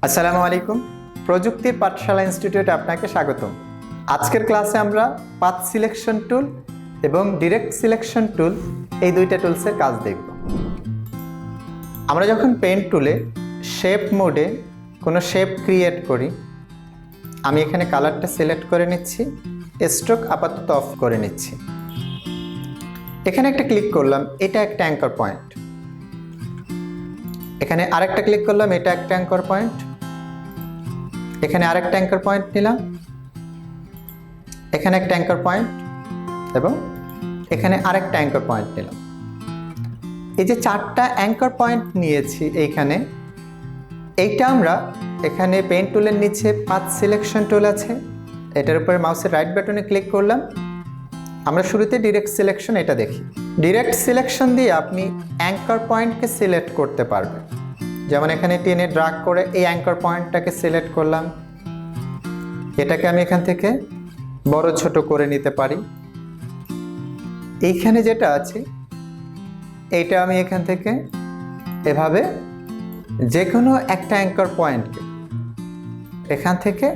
আসসালামু আলাইকুম। প্রযুক্তির পাঠশালা ইনস্টিটিউটে আপনাকে স্বাগতম। আজকের ক্লাসে আমরা পাথ সিলেকশন টুল এবং ডিরেক্ট সিলেকশন টুল এই দুইটা টুলসের কাজ দেখব। আমরা যখন পেন টুলে শেপ মোডে কোনো শেপ ক্রিয়েট করি, আমি এখানে কালারটা সিলেক্ট করে নিচ্ছি, স্ট্রোক আপাতত অফ করে নিচ্ছি। এখানে একটা ক্লিক করলাম, এটা একটা অ্যাঙ্কর পয়েন্ট। এখানে আরেকটা ক্লিক করলাম, এটা একটা অ্যাঙ্কর পয়েন্ট। এখানে আরেকটা অ্যাঙ্কর পয়েন্ট নিলাম, এখানে একটা অ্যাঙ্কর পয়েন্ট এবং এখানে আরেকটা অ্যাঙ্কর পয়েন্ট নিলাম। এই যে চারটা অ্যাঙ্কর পয়েন্ট নিয়েছি এইটা আমরা এখানে পেন টুলের নিচে পাথ সিলেকশন টুল আছে, এটার উপরে মাউসের রাইট বাটনে ক্লিক করলাম। আমরা শুরুতে ডিরেক্ট সিলেকশন এটা দেখি। ডিরেক্ট সিলেকশন দিয়ে আপনি অ্যাঙ্কর পয়েন্টকে সিলেক্ট করতে পারবেন। যেমন এখানে টেনে ড্রাগ করে এই অ্যাঙ্কর পয়েন্টটাকে সিলেক্ট করলাম, এটাকে আমি এখান থেকে বড় ছোট করে নিতে পারি। এইখানে যেটা আছে এইটা আমি এখান থেকে এভাবে যে কোনো একটা অ্যাঙ্কর পয়েন্টকে এখান থেকে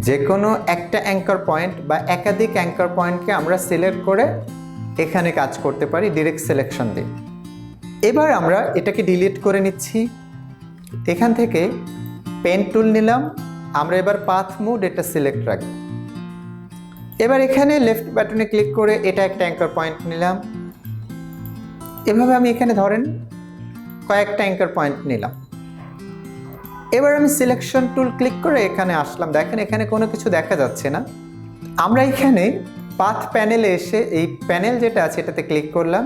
যে কোনো একটা অ্যাঙ্কর পয়েন্ট বা একাধিক অ্যাঙ্কর পয়েন্টকে আমরা সিলেক্ট করে এখানে কাজ করতে পারি ডিরেক্ট সিলেকশন দিয়ে। এবার আমরা এটাকে ডিলিট করে নিচ্ছি। এখান থেকে পেন টুল নিলাম, আমরা এবার পাথ মোড এটা সিলেক্ট রাখি। এবার এখানে লেফট বাটনে ক্লিক করে এটা একটা অ্যাঙ্কর পয়েন্ট নিলাম। এভাবে আমি এখানে ধরেন কয়েকটা অ্যাঙ্কর পয়েন্ট নিলাম। এবার আমি সিলেকশন টুল ক্লিক করে এখানে আসলাম। দেখেন এখানে কোনো কিছু দেখা যাচ্ছে না। আমরা এখানে পাথ প্যানেলে এসে এই প্যানেল যেটা আছে এটাতে ক্লিক করলাম,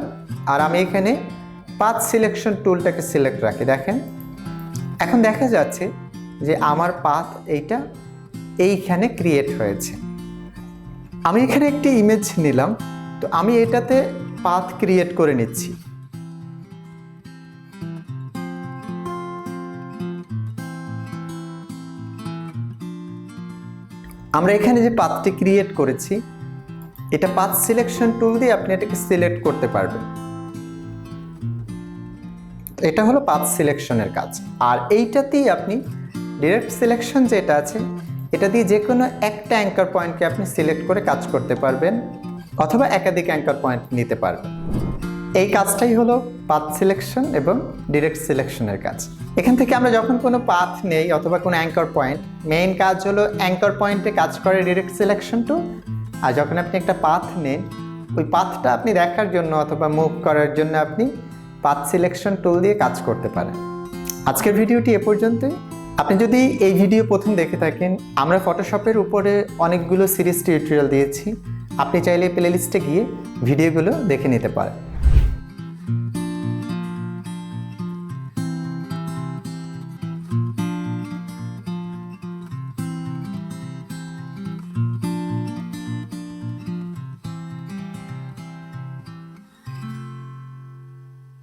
আর আমি এখানে পাথ সিলেকশন টুলটাকে সিলেক্ট রাখি। দেখেন এখন দেখা যাচ্ছে যে আমার পাথ এইখানে ক্রিয়েট হয়েছে। আমি এখানে একটি ইমেজ নিলাম, তো আমি এটাতে পাথ ক্রিয়েট করে নিচ্ছি। আমরা এখানে যে পাথটি ক্রিয়েট করেছি এটা পাথ সিলেকশন টুল দিয়ে আপনি এটাকে সিলেক্ট করতে পারবেন। এটা হলো পাথ সিলেকশনের কাজ। আর এইটাতেই আপনি ডিরেক্ট সিলেকশন যেটা আছে এটা দিয়ে যে কোনো একটা অ্যাঙ্কর পয়েন্টকে আপনি সিলেক্ট করে কাজ করতে পারবেন অথবা একাধিক অ্যাঙ্কর পয়েন্ট নিতে পারবেন। এই কাজটাই হলো পাথ সিলেকশন এবং ডিরেক্ট সিলেকশনের কাজ। এখান থেকে আমরা যখন কোনো পাথ নেই অথবা কোনো অ্যাঙ্কর পয়েন্ট, মেইন কাজ হলো অ্যাঙ্কর পয়েন্টে কাজ করে ডিরেক্ট সিলেকশন টুল। আর যখন আপনি একটা পাথ নেন ওই পাথটা আপনি দেখার জন্য অথবা মুভ করার জন্য আপনি পাথ সিলেকশন টুল দিয়ে কাজ করতে পারেন। আজকের ভিডিওটি এ পর্যন্তই। আপনি যদি এই ভিডিও প্রথম দেখে থাকেন, আমরা ফটোশপের উপরে অনেকগুলো সিরিজ টিউটোরিয়াল দিয়েছি, আপনি চাইলে প্লেলিস্টে গিয়ে ভিডিওগুলো দেখে নিতে পারেন।